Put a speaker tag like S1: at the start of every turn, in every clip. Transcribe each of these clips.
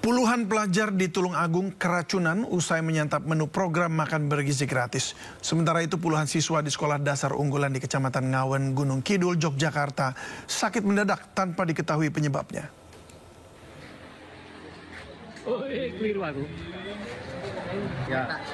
S1: Puluhan pelajar di Tulung Agung keracunan usai menyantap menu program makan bergizi gratis. Sementara itu puluhan siswa di sekolah dasar unggulan di Kecamatan Ngawen, Gunung Kidul, Yogyakarta sakit mendadak tanpa diketahui penyebabnya.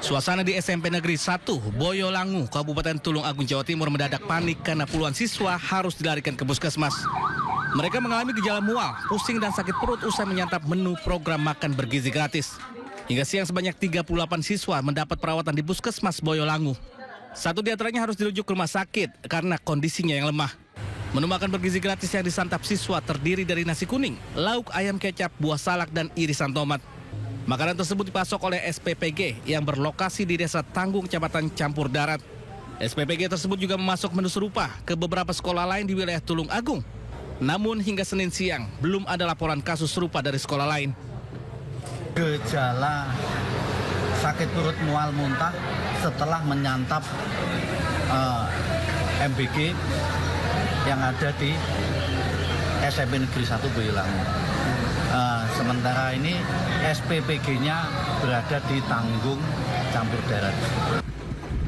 S2: Suasana di SMP Negeri 1 Boyolangu, Kabupaten Tulung Agung, Jawa Timur mendadak panik karena puluhan siswa harus dilarikan ke puskesmas. Mereka mengalami gejala mual, pusing dan sakit perut usai menyantap menu program makan bergizi gratis. Hingga siang sebanyak 38 siswa mendapat perawatan di puskesmas Boyolangu. Satu di antaranya harus dirujuk ke rumah sakit karena kondisinya yang lemah. Menu makan bergizi gratis yang disantap siswa terdiri dari nasi kuning, lauk ayam kecap, buah salak dan irisan tomat. Makanan tersebut dipasok oleh SPPG yang berlokasi di Desa Tanggung, Kecamatan Campur Darat. SPPG tersebut juga memasok menu serupa ke beberapa sekolah lain di wilayah Tulung Agung. Namun hingga Senin siang belum ada laporan kasus serupa dari sekolah lain.
S3: Gejala sakit perut mual muntah setelah menyantap MBG yang ada di SMP Negeri 1 Boyolangu. Sementara ini SPPG-nya berada di Tanggung Campur Darat.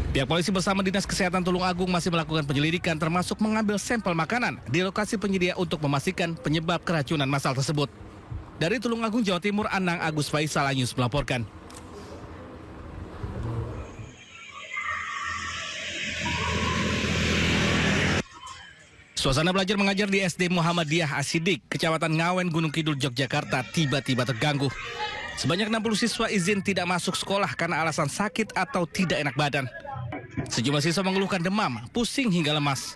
S2: Pihak polisi bersama Dinas Kesehatan Tulung Agung masih melakukan penyelidikan termasuk mengambil sampel makanan di lokasi penyedia untuk memastikan penyebab keracunan massal tersebut. Dari Tulung Agung, Jawa Timur, Anang Agus Faisal Anyus melaporkan. Suasana belajar mengajar di SD Muhammadiyah Asidik, Kecamatan Ngawen, Gunung Kidul, Yogyakarta tiba-tiba terganggu. Sebanyak 60 siswa izin tidak masuk sekolah karena alasan sakit atau tidak enak badan. Sejumlah siswa mengeluhkan demam, pusing hingga lemas.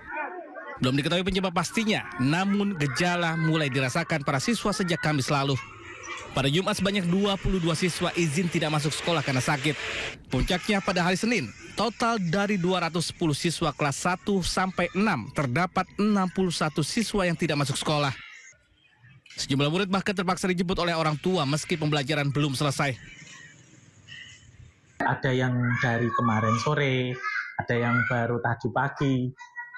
S2: Belum diketahui penyebab pastinya, namun gejala mulai dirasakan para siswa sejak Kamis lalu. Pada Jumat sebanyak 22 siswa izin tidak masuk sekolah karena sakit. Puncaknya pada hari Senin, total dari 210 siswa kelas 1 sampai 6 terdapat 61 siswa yang tidak masuk sekolah. Sejumlah murid bahkan terpaksa dijemput oleh orang tua meski pembelajaran belum selesai.
S4: Ada yang dari kemarin sore, ada yang baru tadi pagi,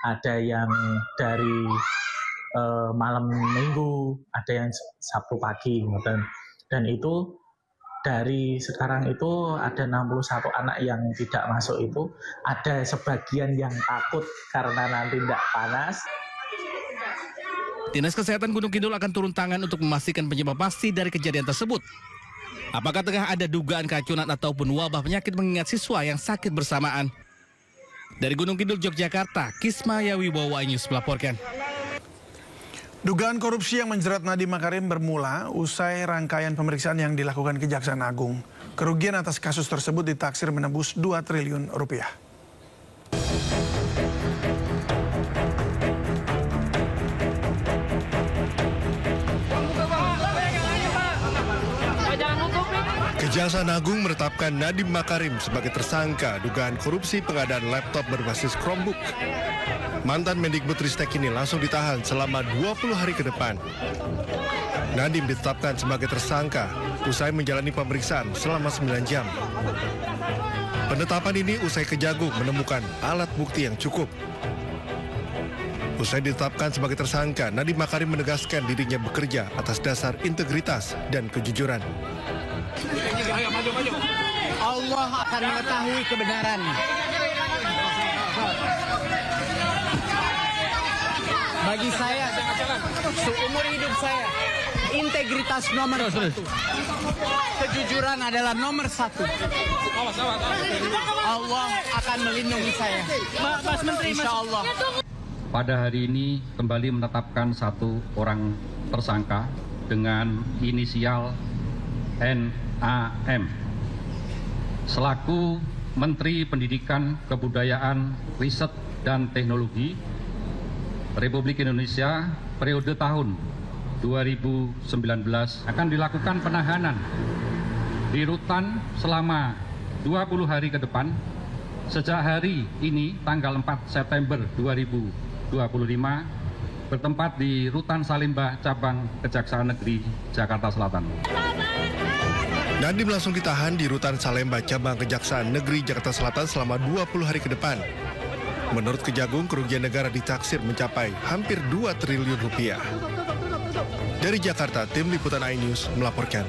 S4: ada yang dari malam minggu, ada yang Sabtu pagi. Dan itu dari sekarang itu ada 61 anak yang tidak masuk itu, ada sebagian yang takut karena nanti tidak panas.
S2: Dinas Kesehatan Gunung Kidul akan turun tangan untuk memastikan penyebab pasti dari kejadian tersebut. Apakah tengah ada dugaan keracunan ataupun wabah penyakit mengingat siswa yang sakit bersamaan? Dari Gunung Kidul, Yogyakarta, Kisma Yawibowo News melaporkan.
S1: Dugaan korupsi yang menjerat Nadiem Makarim bermula usai rangkaian pemeriksaan yang dilakukan Kejaksaan Agung. Kerugian atas kasus tersebut ditaksir menembus 2 triliun rupiah.
S5: Kejaksaan Agung menetapkan Nadiem Makarim sebagai tersangka dugaan korupsi pengadaan laptop berbasis Chromebook. Mantan Mendikbudristek ini langsung ditahan selama 20 hari ke depan. Nadiem ditetapkan sebagai tersangka usai menjalani pemeriksaan selama 9 jam. Penetapan ini usai Kejagung menemukan alat bukti yang cukup. Usai ditetapkan sebagai tersangka, Nadiem Makarim menegaskan dirinya bekerja atas dasar integritas dan kejujuran.
S6: Allah akan mengetahui kebenaran. Bagi saya, seumur hidup saya, integritas nomor 1. Kejujuran adalah nomor 1. Allah akan melindungi saya. Mas Menteri, insya Allah.
S7: Pada hari ini kembali menetapkan satu orang tersangka dengan inisial NAM selaku Menteri Pendidikan, Kebudayaan, Riset, dan Teknologi Republik Indonesia periode tahun 2019 akan dilakukan penahanan di rutan selama 20 hari ke depan sejak hari ini tanggal 4 September 2025 bertempat di Rutan Salemba Cabang Kejaksaan Negeri Jakarta Selatan.
S5: Nadiem langsung ditahan di Rutan Salemba Cabang Kejaksaan Negeri Jakarta Selatan selama 20 hari ke depan. Menurut Kejagung, kerugian negara ditaksir mencapai hampir 2 triliun rupiah. Dari Jakarta, Tim Liputan iNews melaporkan.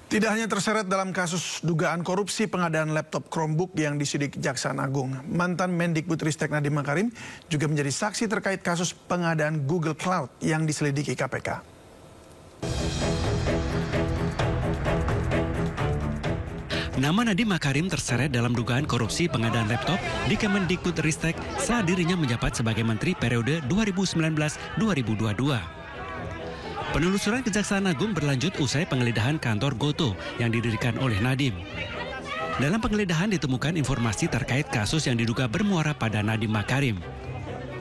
S1: Tidak hanya terseret dalam kasus dugaan korupsi pengadaan laptop Chromebook yang disidik Kejaksaan Agung, mantan Mendikbudristek Nadiem Makarim juga menjadi saksi terkait kasus pengadaan Google Cloud yang diselidiki KPK.
S8: Nama Nadiem Makarim terseret dalam dugaan korupsi pengadaan laptop di Kemendikbudristek saat dirinya menjabat sebagai Menteri periode 2019-2022. Penelusuran Kejaksaan Agung berlanjut usai penggeledahan kantor Goto yang didirikan oleh Nadiem. Dalam penggeledahan ditemukan informasi terkait kasus yang diduga bermuara pada Nadiem Makarim.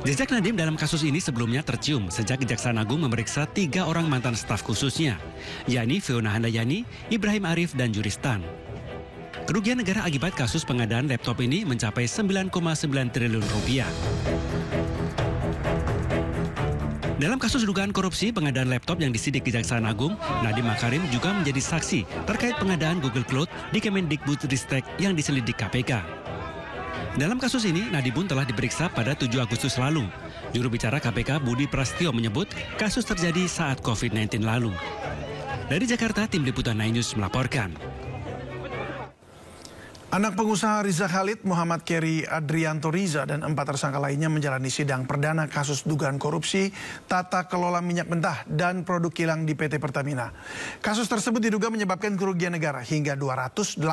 S8: Jejak Nadiem dalam kasus ini sebelumnya tercium sejak Kejaksaan Agung memeriksa 3 orang mantan staf khususnya, yakni Fiona Handayani, Ibrahim Arif, dan Juristan. Kerugian negara akibat kasus pengadaan laptop ini mencapai 9,9 triliun rupiah. Dalam kasus dugaan korupsi pengadaan laptop yang disidik Kejaksaan Agung, Nadiem Makarim juga menjadi saksi terkait pengadaan Google Cloud di Kemendikbudristek yang diselidik KPK. Dalam kasus ini, Nadiem pun telah diperiksa pada 7 Agustus lalu. Juru bicara KPK Budi Prasetyo menyebut kasus terjadi saat COVID-19 lalu. Dari Jakarta, Tim Liputan iNews melaporkan.
S1: Anak pengusaha Riza Khalid, Muhammad Keri Adrianto Riza, dan 4 tersangka lainnya menjalani sidang perdana kasus dugaan korupsi tata kelola minyak mentah dan produk kilang di PT Pertamina. Kasus tersebut diduga menyebabkan kerugian negara hingga 285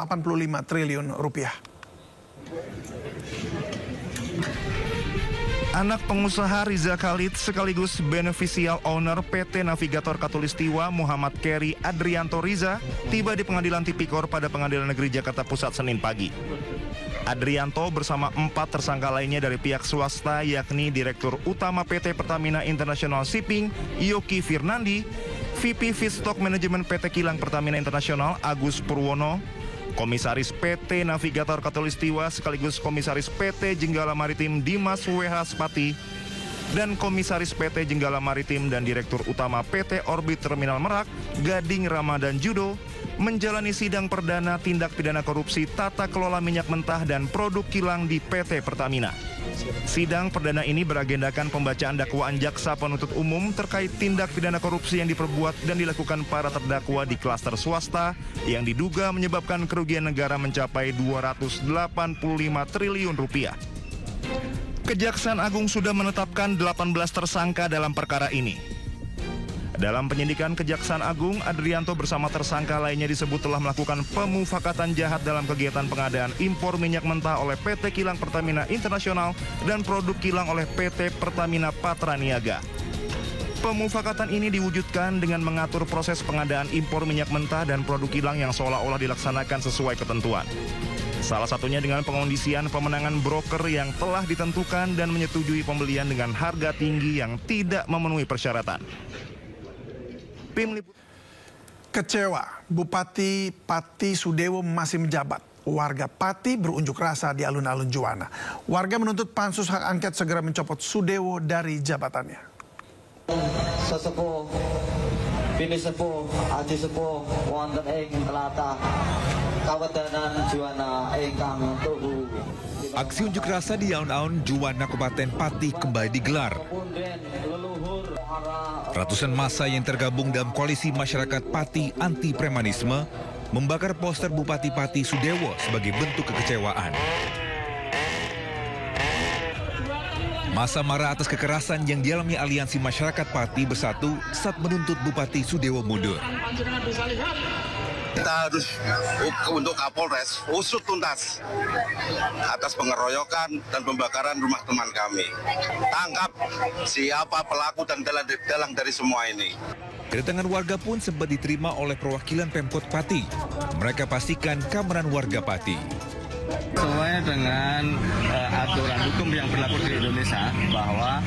S1: triliun rupiah.
S9: Anak pengusaha Riza Khalid sekaligus beneficial owner PT Navigator Katulistiwa Muhammad Keri Adrianto Riza tiba di Pengadilan Tipikor pada Pengadilan Negeri Jakarta Pusat Senin pagi. Adrianto bersama 4 tersangka lainnya dari pihak swasta yakni Direktur Utama PT Pertamina International Shipping Yoki Firnandi, VP Feedstock Management PT Kilang Pertamina Internasional Agus Purwono, Komisaris PT Navigator Katulistiwa sekaligus Komisaris PT Jenggala Maritim Dimas W.H. Spati, dan Komisaris PT Jenggala Maritim dan Direktur Utama PT Orbit Terminal Merak Gading Ramadan Judo menjalani sidang perdana tindak pidana korupsi tata kelola minyak mentah dan produk kilang di PT Pertamina. Sidang perdana ini beragendakan pembacaan dakwaan jaksa penuntut umum terkait tindak pidana korupsi yang diperbuat dan dilakukan para terdakwa di klaster swasta yang diduga menyebabkan kerugian negara mencapai 285 triliun rupiah. Kejaksaan Agung sudah menetapkan 18 tersangka dalam perkara ini. Dalam penyidikan Kejaksaan Agung, Adrianto bersama tersangka lainnya disebut telah melakukan pemufakatan jahat dalam kegiatan pengadaan impor minyak mentah oleh PT Kilang Pertamina Internasional dan produk kilang oleh PT Pertamina Patraniaga. Pemufakatan ini diwujudkan dengan mengatur proses pengadaan impor minyak mentah dan produk kilang yang seolah-olah dilaksanakan sesuai ketentuan. Salah satunya dengan pengondisian pemenangan broker yang telah ditentukan dan menyetujui pembelian dengan harga tinggi yang tidak memenuhi persyaratan.
S1: Kecewa, Bupati Pati Sudewo masih menjabat. Warga Pati berunjuk rasa di alun-alun Juwana. Warga menuntut pansus hak angket segera mencopot Sudewo dari jabatannya.
S10: Sesepuh, bini sepuh, aji sepuh, wonten ing tlatah Kawedanan Juwana ingkang tuhu.
S11: Aksi unjuk rasa di alun-alun Juwana Kabupaten Pati kembali digelar. Ratusan massa yang tergabung dalam koalisi masyarakat Pati anti premanisme membakar poster Bupati Pati Sudewo sebagai bentuk kekecewaan. Massa marah atas kekerasan yang dialami aliansi masyarakat Pati Bersatu saat menuntut Bupati Sudewo mundur.
S12: Kita harus untuk Kapolres usut tuntas atas pengeroyokan dan pembakaran rumah teman kami. Tangkap siapa pelaku dan dalang dari semua ini.
S11: Kedatangan warga pun sempat diterima oleh perwakilan Pemkot Pati. Mereka pastikan keamanan warga Pati.
S13: Sesuai dengan aturan hukum yang berlaku di Indonesia bahwa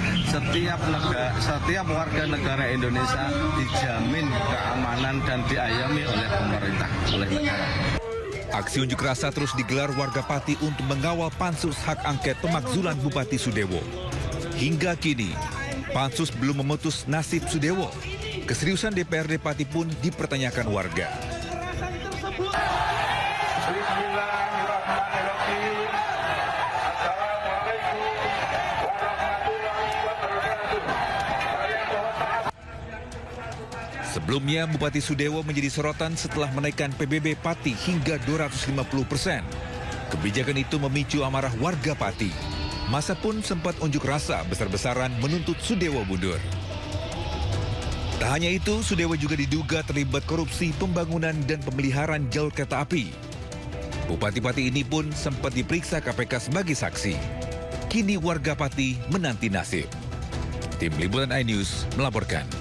S13: setiap warga negara Indonesia dijamin keamanan dan diayomi oleh pemerintah, oleh negara.
S11: Aksi unjuk rasa terus digelar warga Pati untuk mengawal pansus hak angket pemakzulan Bupati Sudewo. Hingga kini, pansus belum memutus nasib Sudewo. Keseriusan DPRD Pati pun dipertanyakan warga. Sebelumnya, Bupati Sudewo menjadi sorotan setelah menaikkan PBB Pati hingga 250%. Kebijakan itu memicu amarah warga Pati. Massa pun sempat unjuk rasa besar-besaran menuntut Sudewo mundur. Tak hanya itu, Sudewo juga diduga terlibat korupsi pembangunan dan pemeliharaan jalur kereta api. Bupati Pati ini pun sempat diperiksa KPK sebagai saksi. Kini warga Pati menanti nasib. Tim Liputan iNews melaporkan.